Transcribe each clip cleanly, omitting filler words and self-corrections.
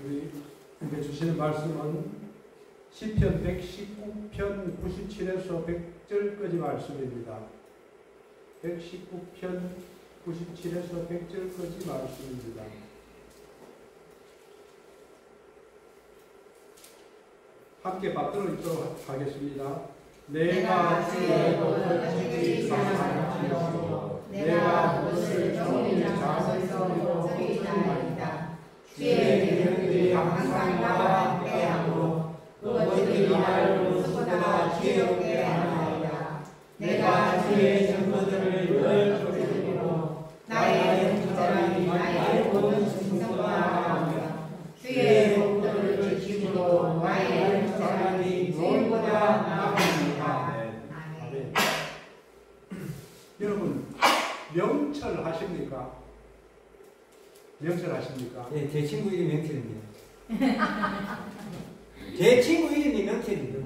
우리에게 주시는 말씀은 시편 119편 97에서 100절까지 말씀입니다. 119편 97에서 100절까지 말씀입니다. 함께 받들어 있도록 하겠습니다. 내가 주의 법을 지키지 아니하였고 내가 그것을 종일 작은 소리로 듣나이다. 주의 계명들이 항상 나와 함께하고 그것들이 나를 무엇보다 지혜롭게 하나이다. 내가 주의 증거들을 늘 쫓으리고 나의 정죄함이 나의 모든 충성과 하며 주의 법도를 지키므로 나의 정죄함이 노을보다 나아갑니다. 아멘. 여러분 명철 하십니까? 명철 하십니까? 네, 제 친구 이름이 명철입니다. 제 친구 이름이 명철입니다.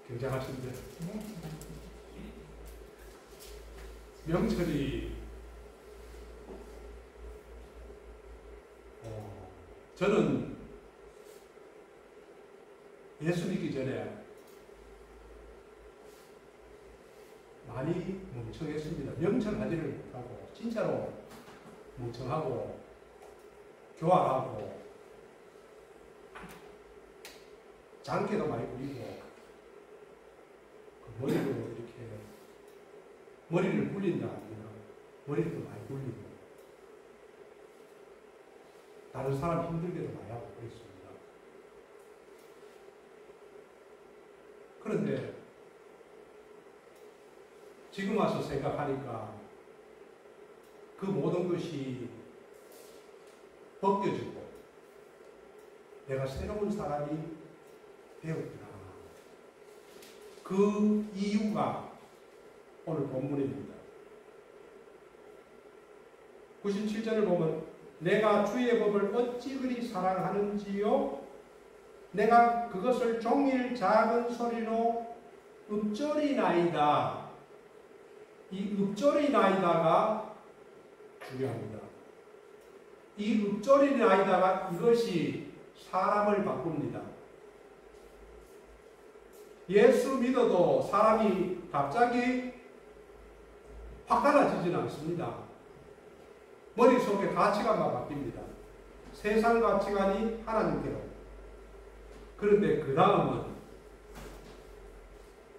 굉장하신데. 명철이 저는 예수 믿기 전에 많이 멍청했습니다. 명철하지를 못하고 진짜로 멍청하고 교활하고 장기도 많이 부리고 머리로 이렇게 머리를 굴린다 아니면 머리를 많이 굴리고 다른 사람 힘들게도 많이 하고 그랬습니다. 그런데 지금 와서 생각하니까 그 모든 것이 벗겨지고 내가 새로운 사람이 되었구나. 그 이유가 오늘 본문입니다. 97절을 보면 내가 주의 법을 어찌 그리 사랑하는지요? 내가 그것을 종일 작은 소리로 읊조리나이다. 이 읊조리나이다가 중요합니다. 이 읊조리나이다가 이것이 사람을 바꿉니다. 예수 믿어도 사람이 갑자기 확 달라지지는 않습니다. 머릿속에 가치관만 바뀝니다. 세상 가치관이 하나님께로. 그런데 그 다음은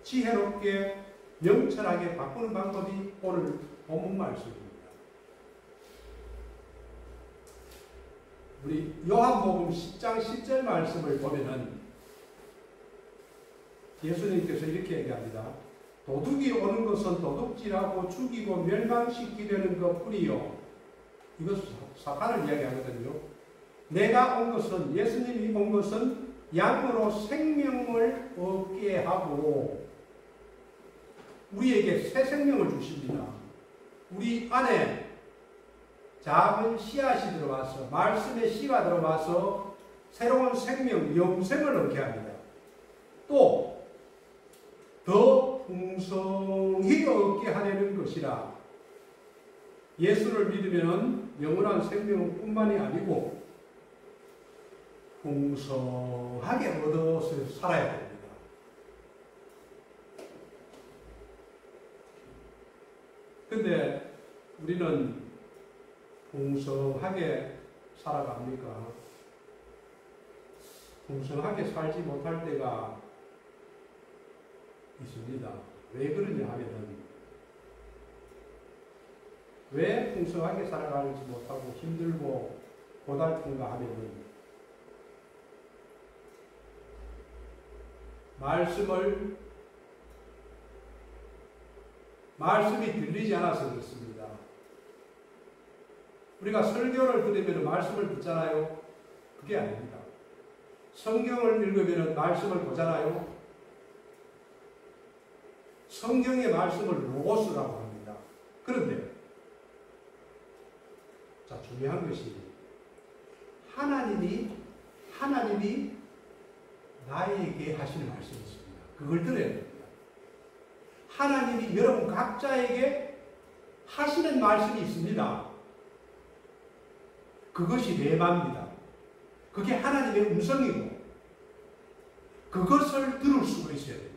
지혜롭게 명철하게 바꾸는 방법이 오늘 본문 말씀입니다. 우리 요한복음 10장 10절 말씀을 보면은 예수님께서 이렇게 얘기합니다. 도둑이 오는 것은 도둑질하고 죽이고 멸망시키려는 것뿐이요. 이것은 사탄을 이야기하거든요. 내가 온 것은, 예수님이 온 것은 양으로 생명을 얻게 하고 우리에게 새 생명을 주십니다. 우리 안에 작은 씨앗이 들어와서 말씀의 씨가 들어와서 새로운 생명, 영생을 얻게 합니다. 또 더 풍성히 얻게 하려는 것이라. 예수를 믿으면 영원한 생명뿐만이 아니고 풍성하게 얻어서 살아야 됩니다. 근데 우리는 풍성하게 살아갑니까? 풍성하게 살지 못할 때가 있습니다. 왜 그러냐 하면은 왜 풍성하게 살아가지 못하고 힘들고 고달픈가 하면은 말씀이 들리지 않아서 그렇습니다. 우리가 설교를 들으면 말씀을 듣잖아요. 그게 아닙니다. 성경을 읽으면 말씀을 보잖아요. 성경의 말씀을 로고스라고 합니다. 그런데 자, 중요한 것이 하나님이 나에게 하시는 말씀이 있습니다. 그걸 들어야 됩니다. 하나님이 여러분 각자에게 하시는 말씀이 있습니다. 그것이 레마입니다. 그게 하나님의 음성이고 그것을 들을 수가 있어야 됩니다.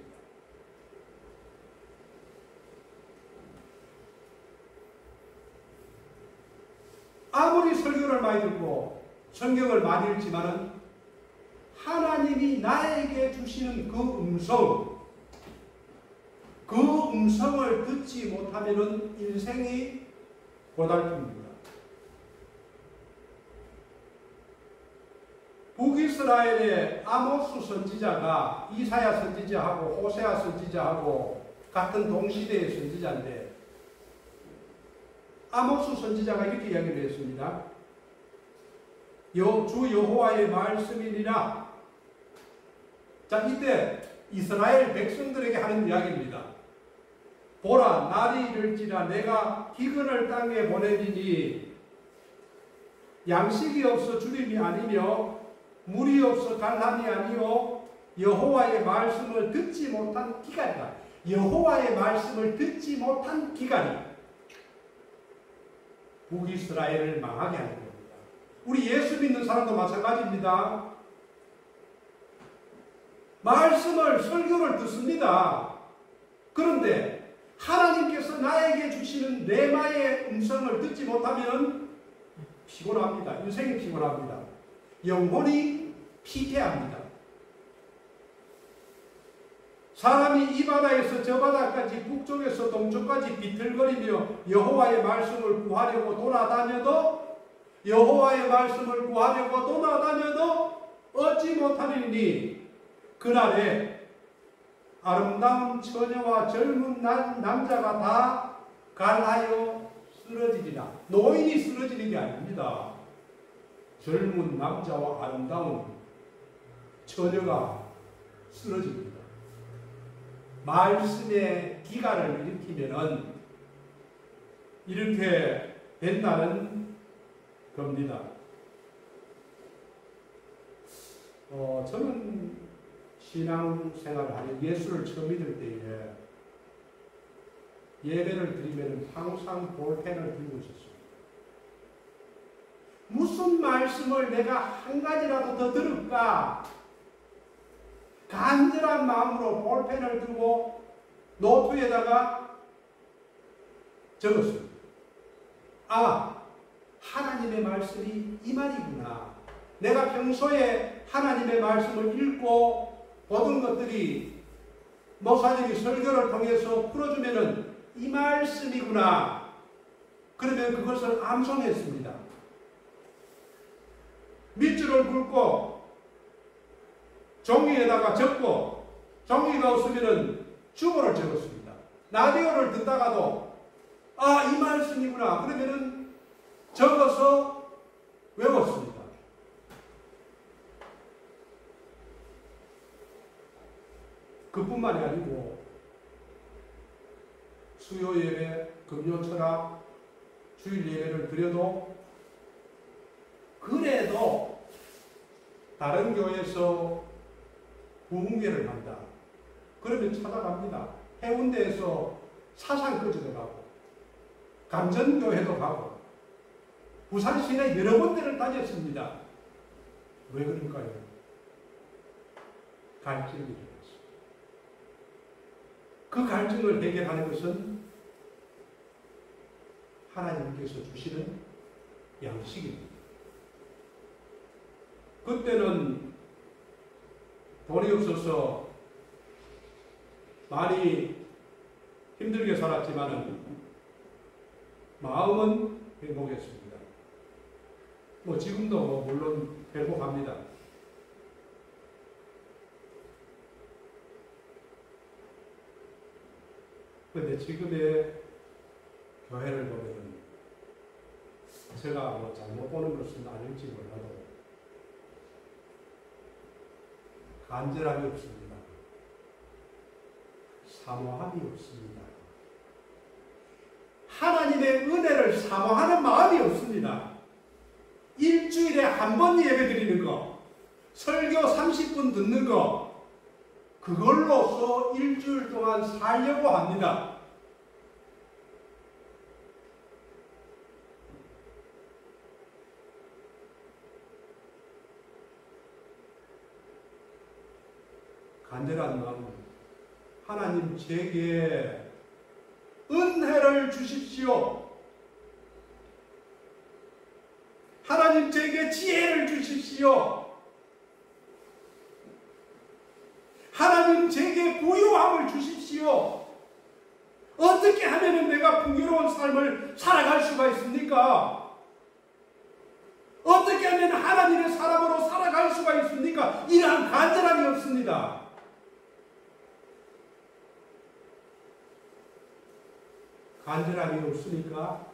아무리 설교를 많이 듣고 성경을 많이 읽지만은 하나님이 나에게 주시는 그 음성을 듣지 못하면은 인생이 고달픕니다. 북이스라엘의 아모스 선지자가 이사야 선지자하고 호세아 선지자하고 같은 동시대의 선지자인데 아모스 선지자가 이렇게 이야기를 했습니다. 주 여호와의 말씀이니라. 자, 이때 이스라엘 백성들에게 하는 이야기입니다. 보라, 날이 이를지라 내가 기근을 땅에 보내리니 양식이 없어 주림이 아니며 물이 없어 갈람이 아니요 여호와의 말씀을 듣지 못한 기간이다. 여호와의 말씀을 듣지 못한 기간이 북이스라엘을 망하게 하는 겁니다. 우리 예수 믿는 사람도 마찬가지입니다. 말씀을, 설교를 듣습니다. 그런데 하나님께서 나에게 주시는 레마의 음성을 듣지 못하면 피곤합니다. 인생이 피곤합니다. 영혼이 피폐합니다. 사람이 이 바다에서 저 바다까지 북쪽에서 동쪽까지 비틀거리며 여호와의 말씀을 구하려고 돌아다녀도 여호와의 말씀을 구하려고 돌아다녀도 얻지 못하리니 그날에 아름다운 처녀와 젊은 남자가 다 갈하여 쓰러지리라. 노인이 쓰러지는 게 아닙니다. 젊은 남자와 아름다운 처녀가 쓰러집니다. 말씀의 기간을 일으키면은 이렇게 된다는 겁니다. 저는 신앙생활을 하는 예수를 처음 믿을 때에 예배를 드리면 항상 볼펜을 들고 있었습니다. 무슨 말씀을 내가 한 가지라도 더 들을까? 간절한 마음으로 볼펜을 들고 노트에다가 적었습니다. 아, 하나님의 말씀이 이 말이구나. 내가 평소에 하나님의 말씀을 읽고 보던 것들이 목사님이 설교를 통해서 풀어주면은 이 말씀이구나. 그러면 그것을 암송했습니다. 밑줄을 긋고 종이에다가 적고 종이가 없으면은 주보를 적었습니다. 라디오를 듣다가도 아, 이 말씀이구나. 그러면은 적어서 외웠습니다. 그뿐만이 아니고 수요 예배, 금요 철학, 주일 예배를 드려도 그래도 다른 교회에서 부흥회를 한다. 그러면 찾아갑니다. 해운대에서 사상거지도 가고 감전교회도 가고 부산 시내 여러 군데를 다녔습니다. 왜 그럴까요? 갈증이 일어났습니다. 그 갈증을 해결하는 것은 하나님께서 주시는 양식입니다. 그때는 돈이 없어서 많이 힘들게 살았지만은 마음은 행복했습니다. 지금도 물론 행복합니다. 그런데 지금의 교회를 보면 제가 잘못 보는 것은 아닐지 몰라도 간절함이 없습니다. 사모함이 없습니다. 하나님의 은혜를 사모하는 마음이 없습니다. 일주일에 한 번 예배 드리는 거, 설교 30분 듣는 거, 그걸로서 일주일 동안 살려고 합니다. 간절한 마음, 하나님 제게 은혜를 주십시오. 하나님 제게 지혜를 주십시오. 하나님 제게 부유함을 주십시오. 어떻게 하면 내가 풍요로운 삶을 살아갈 수가 있습니까? 어떻게 하면 하나님의 사람으로 살아갈 수가 있습니까? 이러한 간절함이 없습니다. 간절함이 없으니까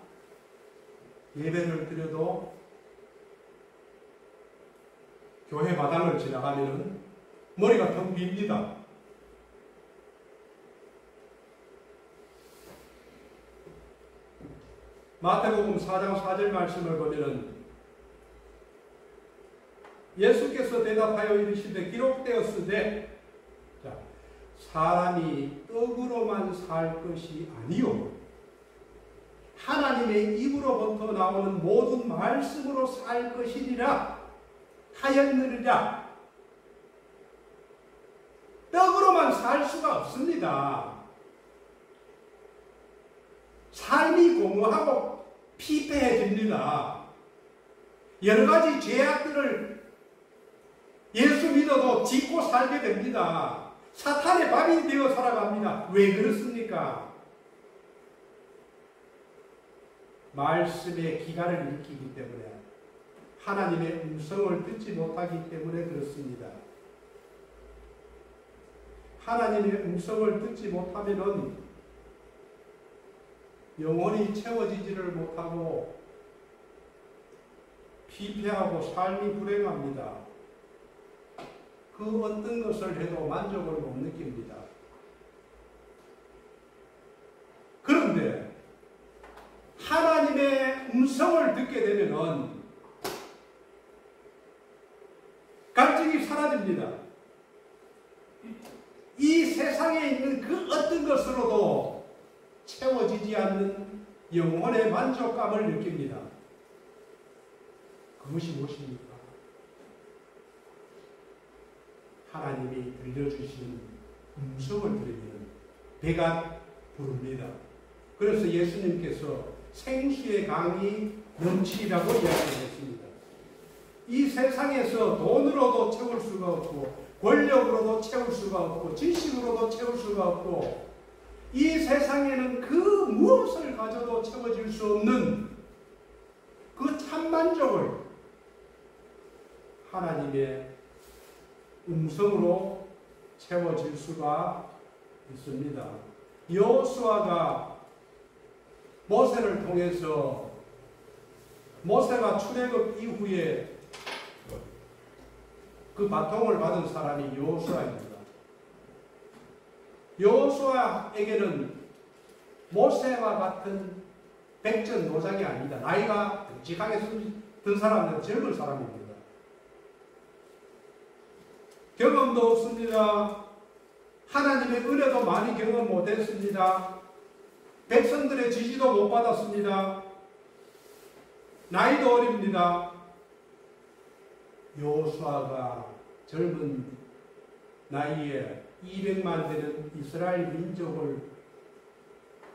예배를 드려도 교회 마당을 지나가면 머리가 텅 빕니다. 마태복음 4장 4절 말씀을 보면은 예수께서 대답하여 이르시되 기록되었으되 사람이 떡으로만 살 것이 아니요 하나님의 입으로부터 나오는 모든 말씀으로 살 것이니라 하였느니라. 떡으로만 살 수가 없습니다. 삶이 공허하고 피폐해집니다. 여러 가지 죄악들을 예수 믿어도 짓고 살게 됩니다. 사탄의 밥이 되어 살아갑니다. 왜 그렇습니까? 말씀의 기간을 일으키기 때문에, 하나님의 음성을 듣지 못하기 때문에 그렇습니다. 하나님의 음성을 듣지 못하면은 영혼이 채워지지를 못하고 피폐하고 삶이 불행합니다. 그 어떤 것을 해도 만족을 못 느낍니다. 그런데 하나님의 음성을 듣게 되면은 갈증이 사라집니다. 이 세상에 있는 그 어떤 것으로도 채워지지 않는 영혼의 만족감을 느낍니다. 그것이 무엇입니까? 하나님이 들려주시는 음성을 들으면 배가 부릅니다. 그래서 예수님께서 생수의 강이 넘치라고 이야기했습니다. 이 세상에서 돈으로도 채울 수가 없고 권력으로도 채울 수가 없고 지식으로도 채울 수가 없고 이 세상에는 그 무엇을 가져도 채워질 수 없는 그 참만족을 하나님의 음성으로 채워질 수가 있습니다. 여호수아가 모세를 통해서 모세가 출애굽 이후에 그 바통을 받은 사람이 여호수아입니다. 여호수아에게는 모세와 같은 백전 노장이 아니다. 나이가 듬직하게 든 사람은 젊은 사람입니다. 경험도 없습니다. 하나님의 은혜도 많이 경험 못했습니다. 백성들의 지지도 못 받았습니다. 나이도 어립니다. 여호수아가 젊은 나이에 200만 되는 이스라엘 민족을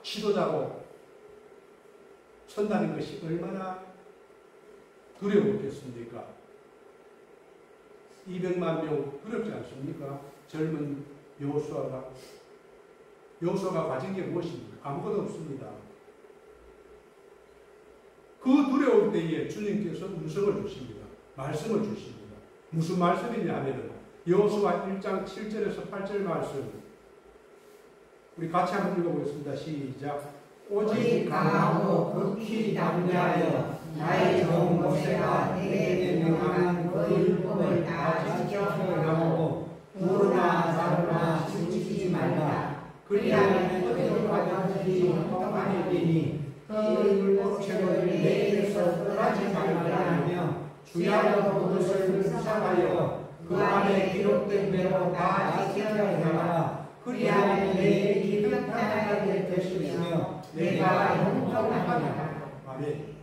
지도자로 선다는 것이 얼마나 두려웠겠습니까? 200만 명 두렵지 않습니까? 젊은 여호수아가. 여호수아가 가진 게 무엇입니까? 아무것도 없습니다. 그 두려울 때에 주님께서 음성을 주십니다. 말씀을 주십니다. 무슨 말씀이냐 하면은 여호수아 1장 7절에서 8절 말씀 우리 같이 한번 읽어보겠습니다. 시작. 오직 강하고 극히 담대하여 나의 종 모세가 내게 명령한 그 율법을 다 지켜서라고 부르나 자르나 지키지 말라. 그리하면 어떤 과정들이 형통하리니 그 율법책을 내게서 떠나지 말라 하며 주야로 그것을 묵상하여 그 안에 기록된 대로 다 지켜야 하라. 그리하면 내 길이 평탄하게 될 것이며 내가 형통하리라. 아멘.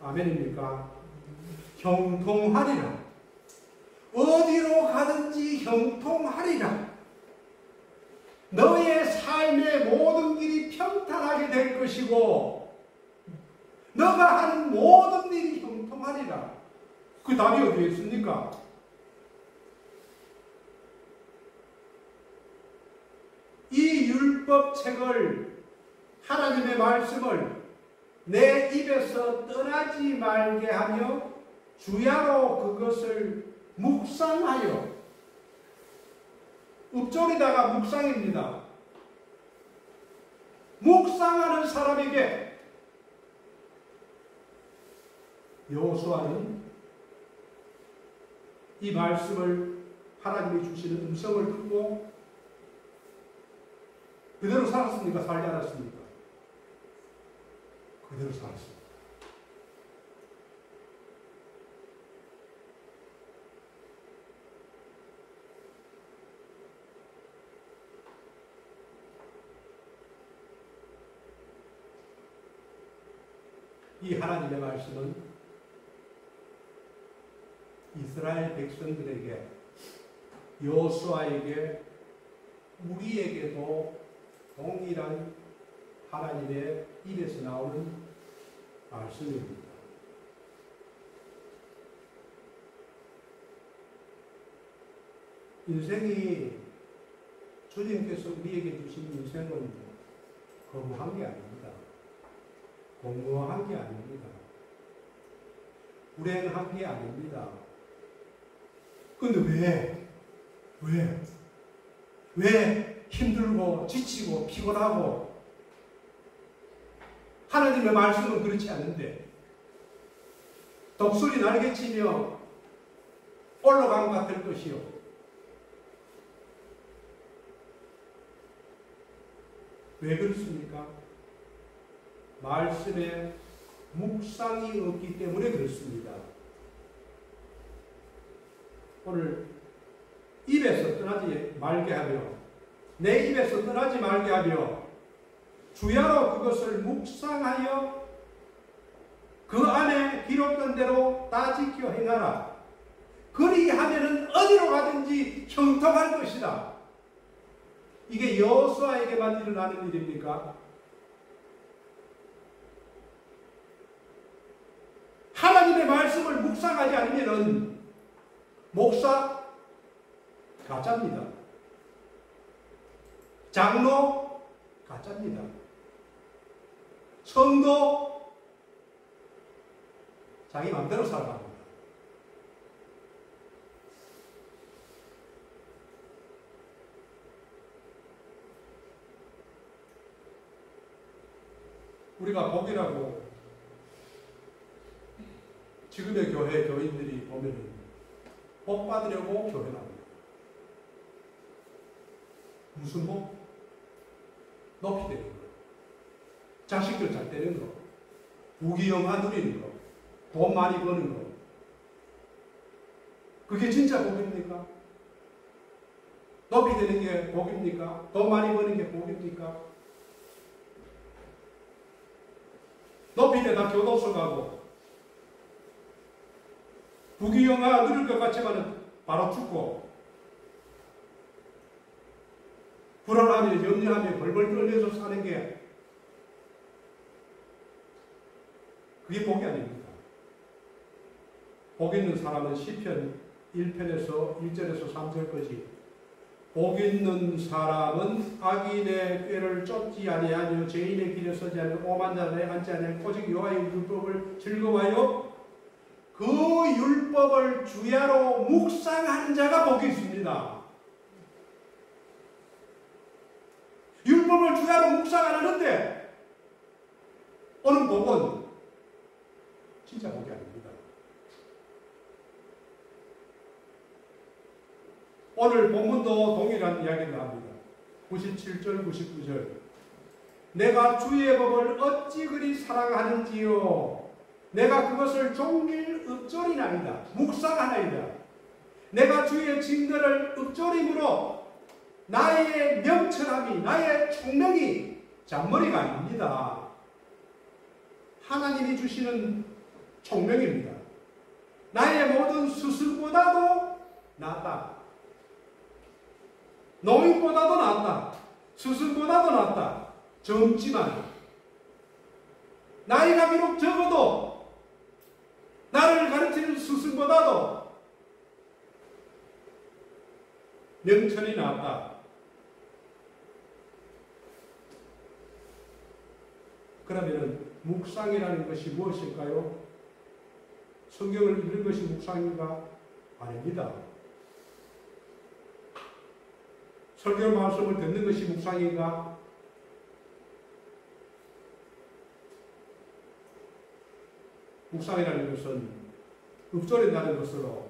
아멘입니까? 형통하리라. 어디로 가든지 형통하리라. 너의 삶의 모든 길이 평탄하게 될 것이고 너가 하는 모든 일이 형통하리라. 그 답이 어디에 있습니까? 이 율법책을, 하나님의 말씀을 내 입에서 떠나지 말게 하며 주야로 그것을 묵상하여, 읍조리다가 묵상입니다. 묵상하는 사람에게 여호수아는 이 말씀을, 하나님이 주시는 음성을 듣고 그대로 살았습니까? 살지 않았습니까? 그대로 살았습니다. 이 하나님의 말씀은 이스라엘 백성들에게, 여호수아에게, 우리에게도 동일한 하나님의 입에서 나오는 말씀입니다. 인생이, 주님께서 우리에게 주신 인생은 거부한 게 아닙니다. 공허한 게 아닙니다. 불행한 게 아닙니다. 근데 왜 힘들고 지치고 피곤하고, 하나님의 말씀은 그렇지 않은데 독수리 날개치며 올라간 것 같을 것이요, 왜 그렇습니까? 말씀에 묵상이 없기 때문에 그렇습니다. 오늘 입에서 떠나지 말게 하며, 내 입에서 떠나지 말게 하며 주야로 그것을 묵상하여 그 안에 기록된 대로 다 지켜 행하라. 그리하면은 어디로 가든지 형통할 것이다. 이게 여호수아에게만 일어나는 일입니까? 하나님의 말씀을 묵상하지 않으면은 목사 가짜입니다. 장로 가짜입니다. 성도 자기 마음대로 살아갑니다. 우리가 복이라고 지금의 교회 교인들이 보면 복 받으려고 교회 나옵니다. 무슨 복? 높이 되는 거, 자식들 잘 되는 거, 부귀영화 누리는 거, 돈 많이 버는 거. 그게 진짜 복입니까? 높이 되는 게 복입니까? 돈 많이 버는 게 복입니까? 높이 되다 교도소 가고 부귀영화 누릴 것 같지만 바로 죽고, 불안하며 염려하며 벌벌 떨면서 사는 게, 그게 복이 아닙니다. 복 있는 사람은 시편 1편에서 1절에서 3절까지, 복 있는 사람은 악인의 꾀를 쫓지 아니하며 죄인의 길에 서지 않고 오만 자리에 앉지 아니하고 오직 여호와의 율법을 즐거워하여 그 율법을 주야로 묵상하는 자가 복이 있습니다. 율법을 주야로 묵상 안 하는데 오는 복은 진짜 복이 아닙니다. 오늘 본문도 동일한 이야기를 합니다. 97절, 99절. 내가 주의 법을 어찌 그리 사랑하는지요. 내가 그것을 종일 읊조리나이다. 묵상하나이다. 내가 주의 징들을 읊조림으로 나의 명철함이, 나의 총명이 잔머리가 아닙니다. 하나님이 주시는 총명입니다. 나의 모든 수술보다도 낫다. 노인보다도 낫다. 스승보다도 낫다. 젊지만 나이가 비록 적어도 나를 가르치는 스승보다도 명철이 낫다. 그러면 묵상이라는 것이 무엇일까요? 성경을 읽는 것이 묵상인가? 아닙니다. 설교 말씀을 듣는 것이 묵상인가? 묵상이라는 것은 읊조린다는 것으로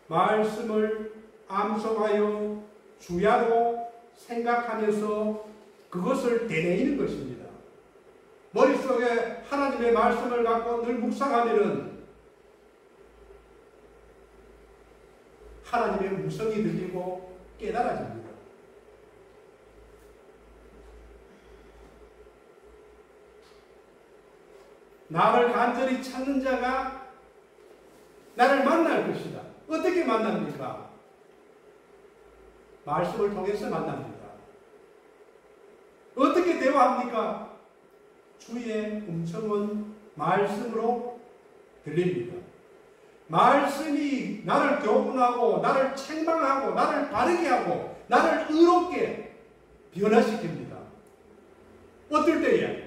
말씀을 암송하여 주야로 생각하면서 그것을 되뇌이는 것입니다. 머릿속에 하나님의 말씀을 갖고 늘 묵상하면은 하나님의 음성이 들리고 깨달아집니다. 나를 간절히 찾는 자가 나를 만날 것이다. 어떻게 만납니까? 말씀을 통해서 만납니다. 어떻게 대화합니까? 주의 음성은 말씀으로 들립니다. 말씀이 나를 교훈하고 나를 책망하고 나를 바르게 하고 나를 의롭게 변화시킵니다. 어떨 때에?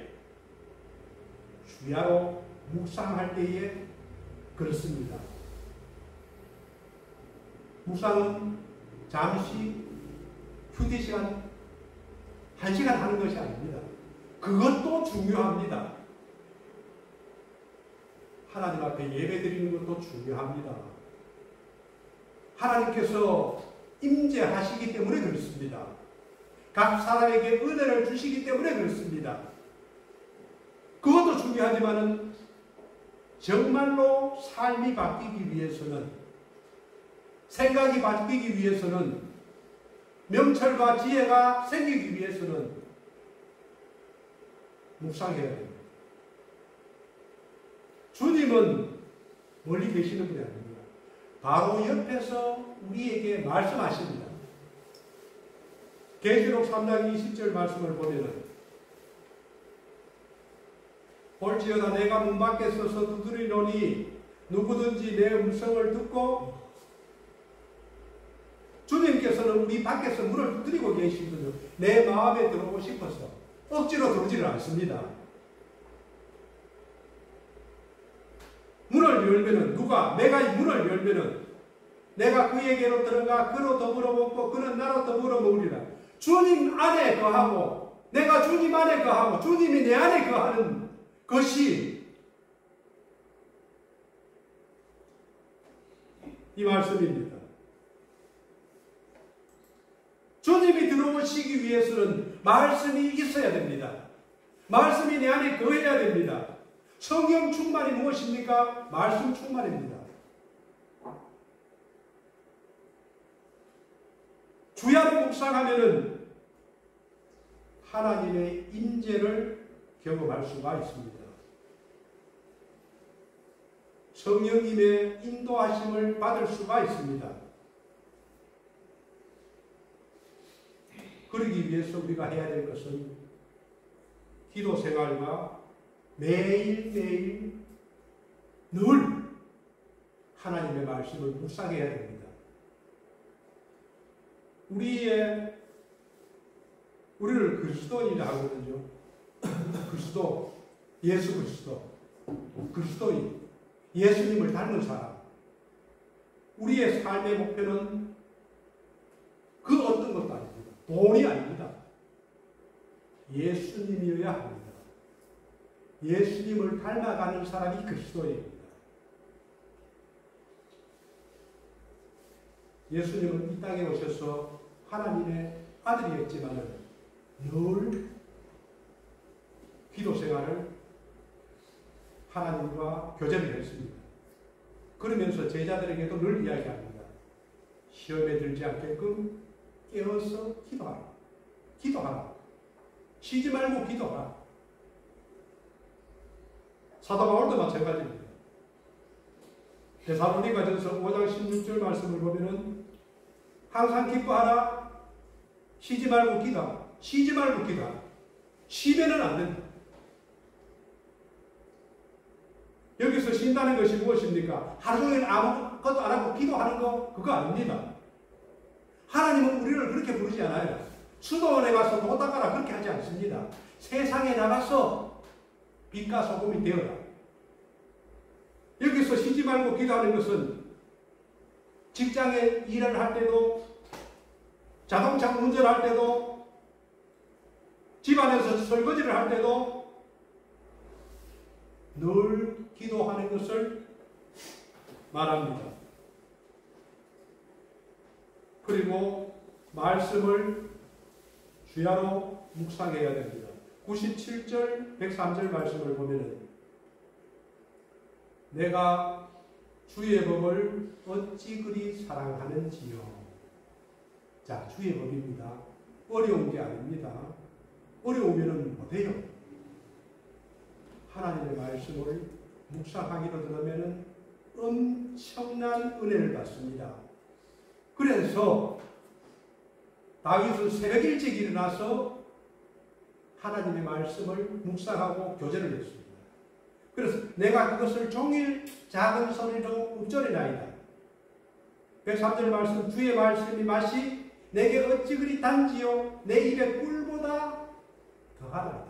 주야로 묵상할 때에 그렇습니다. 묵상은 잠시 휴대 시간 1시간 하는 것이 아닙니다. 그것도 중요합니다. 하나님 앞에 예배 드리는 것도 중요합니다. 하나님께서 임재하시기 때문에 그렇습니다. 각 사람에게 은혜를 주시기 때문에 그렇습니다. 그것도 중요하지만은 정말로 삶이 바뀌기 위해서는, 생각이 바뀌기 위해서는, 명철과 지혜가 생기기 위해서는 묵상해야 됩니다. 주님은 멀리 계시는 분이 아닙니다. 바로 옆에서 우리에게 말씀하십니다. 계시록 3장 20절 말씀을 보면은 볼지어다 내가 문 밖에 서서 두드리노니 누구든지 내 음성을 듣고, 주님께서는 우리 밖에서 문을 두드리고 계시거든요. 내 마음에 들어오고 싶어서 억지로 들어오지를 않습니다. 문을 열면은 내가 이 문을 열면은 내가 그에게로 들어가 그로 더불어 먹고 그는 나로 더불어 먹으리라. 주님 안에 거하고 내가 주님 안에 거하고 주님이 내 안에 거하는 것이 이 말씀입니다. 주님이 들어오시기 위해서는 말씀이 있어야 됩니다. 말씀이 내 안에 거해야 됩니다. 성경 충만이 무엇입니까? 말씀 충만입니다. 주야로 묵상하면은 하나님의 임재를 경험할 수가 있습니다. 성령님의 인도하심을 받을 수가 있습니다. 그러기 위해서 우리가 해야 될 것은 기도 생활과 매일매일 늘 하나님의 말씀을 묵상해야 됩니다. 우리를 그리스도인이라 하거든요. 그리스도, 예수 그리스도, 그리스도인, 예수님을 닮은 사람. 우리의 삶의 목표는 그 어떤 것도 아닙니다. 돈이 아닙니다. 예수님이어야 합니다. 예수님을 닮아가는 사람이 그리스도입니다. 예수님은 이 땅에 오셔서 하나님의 아들이었지만 늘 기도 생활을 하나님과 교제를 했습니다. 그러면서 제자들에게도 늘 이야기합니다. 시험에 들지 않게끔 깨어서 기도하라. 기도하라. 쉬지 말고 기도하라. 사도 바울도 마찬가지입니다. 데살로니가전서 5장 16절 말씀을 보면은 항상 기뻐하라. 쉬지 말고 기도하라. 쉬지 말고 기도하라. 쉬면은 안 된다. 여기서 쉰다는 것이 무엇입니까? 하루 종일 아무것도 안 하고 기도하는 거? 그거 아닙니다. 하나님은 우리를 그렇게 부르지 않아요. 수도원에 가서 도 닦아라 그렇게 하지 않습니다. 세상에 나가서 빛과 소금이 되어라. 여기서 쉬지 말고 기도하는 것은 직장에 일을 할 때도, 자동차 운전할 때도, 집안에서 설거지를 할 때도 늘 기도하는 것을 말합니다. 그리고 말씀을 주야로 묵상해야 됩니다. 97절, 103절 말씀을 보면은 내가 주의 법을 어찌 그리 사랑하는지요. 자, 주의 법입니다. 어려운 게 아닙니다. 어려우면 못해요. 하나님의 말씀을 묵상하기로 들으면 엄청난 은혜를 받습니다. 그래서 다윗은 새벽 일찍 일어나서 하나님의 말씀을 묵상하고 교제를 했습니다. 그래서 내가 그것을 종일 작은 소리로 읊조리나이다. 103절 말씀, 주의 말씀이 맛이 내게 어찌 그리 단지요 내 입에 꿀보다 더하나이다.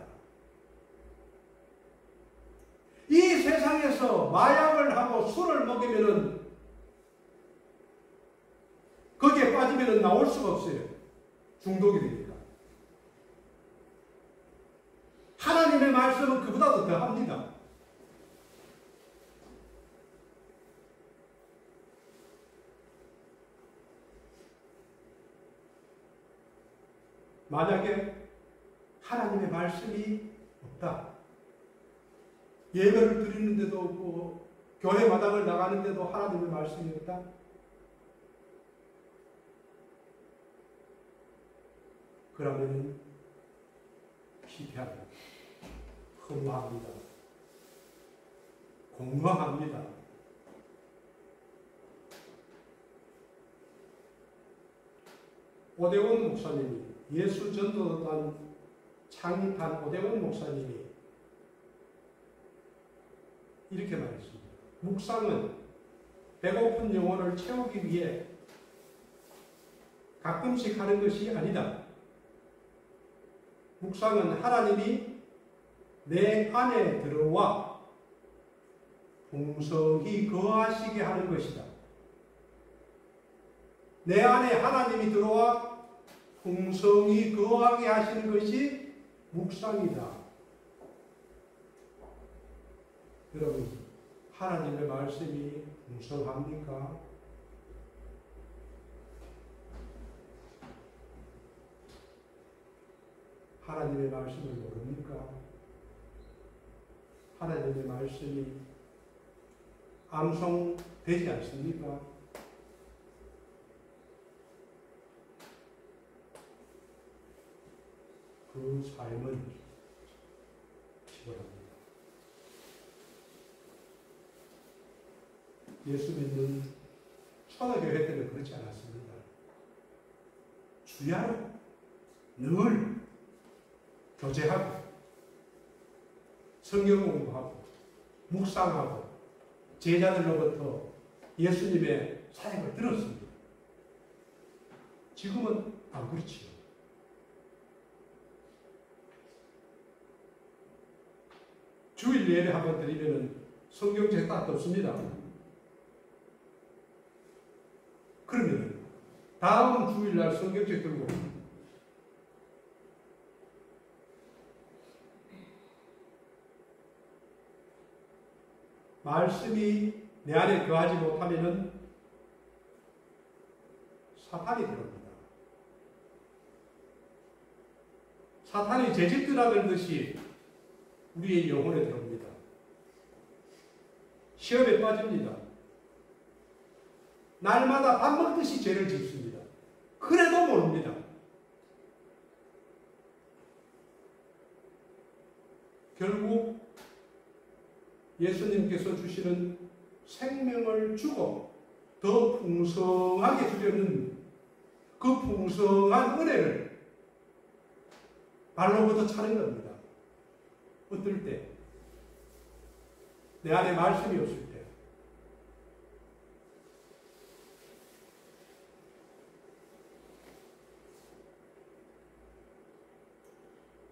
이 세상에서 마약을 하고 술을 먹이면은 거기에 빠지면은 나올 수가 없어요. 중독이 되니까. 하나님의 말씀은 그보다도 더합니다. 만약에 하나님의 말씀이 없다. 예배를 드리는데도 없고 교회 마당을 나가는데도 하나님의 말씀이 없다. 그러면 피폐합니다. 허무합니다. 공허합니다. 오대원 목사님이 예수 전도단 창립한 오대원 목사님이 이렇게 말했습니다. 묵상은 배고픈 영혼을 채우기 위해 가끔씩 하는 것이 아니다. 묵상은 하나님이 내 안에 들어와 풍성히 거하시게 하는 것이다. 내 안에 하나님이 들어와 풍성히 거하게 하시는 것이 묵상이다. 여러분, 하나님의 말씀이 풍성합니까? 하나님의 말씀을 모릅니까? 하나님의 말씀이 암송되지 않습니까? 그 삶은 피곤합니다. 예수 믿는 초대교회 때는 그렇지 않았습니다. 주야로 늘 교제하고 성경 공부하고 묵상하고 제자들로부터 예수님의 사역을 들었습니다. 지금은 안 그렇지요. 주일 예배 한번 드리면 성경책 다 떴습니다. 그러면 다음 주일날 성경책 들고 말씀이 내 안에 거하지 못하면은 사탄이 들어옵니다. 사탄이 제집들하는 듯이 우리의 영혼에 들어옵니다. 시험에 빠집니다. 날마다 밥 먹듯이 죄를 짓습니다. 그래도 모릅니다. 결국 예수님께서 주시는 생명을 주고 더 풍성하게 주려는 그 풍성한 은혜를 발로 걷어차는 겁니다. 어떨 때? 내 안에 말씀이 없을 때.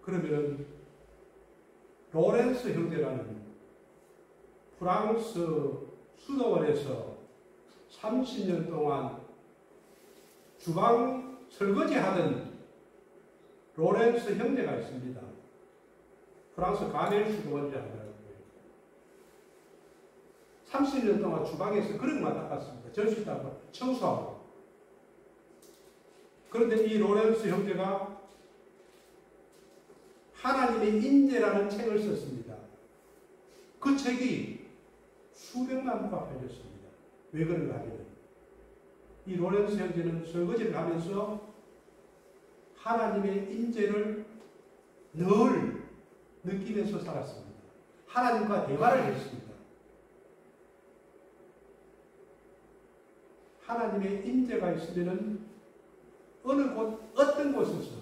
그러면은 로렌스 형제라는 프랑스 수도원에서 30년 동안 주방 설거지 하던 로렌스 형제가 있습니다. 프랑스 가멜 수도원이라고 하더라고요. 30년 동안 주방에서 그릇만 닦았습니다. 절수 닦고 청소하고. 그런데 이 로렌스 형제가 하나님의 인재라는 책을 썼습니다. 그 책이 수백만 부가 팔렸습니다. 왜 그런가 하면 이 로렌스 형제는 설거지를 하면서 하나님의 인재를 늘 느끼면서 살았습니다. 하나님과 대화를 했습니다. 하나님의 인재가 있으면 어느 곳, 어떤 곳에서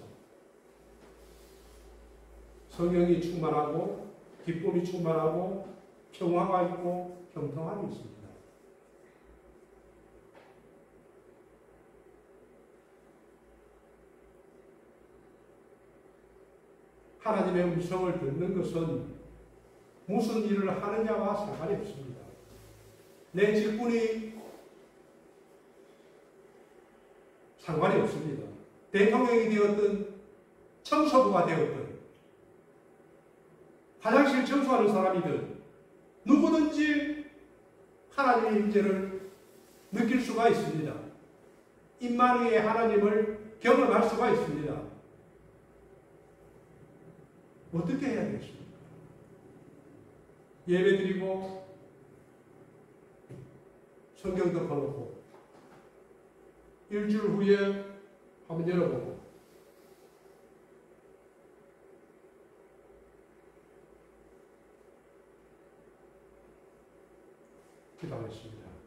성령이 충만하고 기쁨이 충만하고 평화가 있고 평통함이 있습니다. 하나님의 음성을 듣는 것은 무슨 일을 하느냐와 상관이 없습니다. 내 직분이 상관이 없습니다. 대통령이 되었든 청소부가 되었든 화장실 청소하는 사람이든 누구든지 하나님의 임재를 느낄 수가 있습니다. 임마누엘의 하나님을 경험할 수가 있습니다. 어떻게 해야 되겠습니까? 예배드리고 성경 덮어놓고 일주일 후에 한번 열어보고 기도하겠습니다.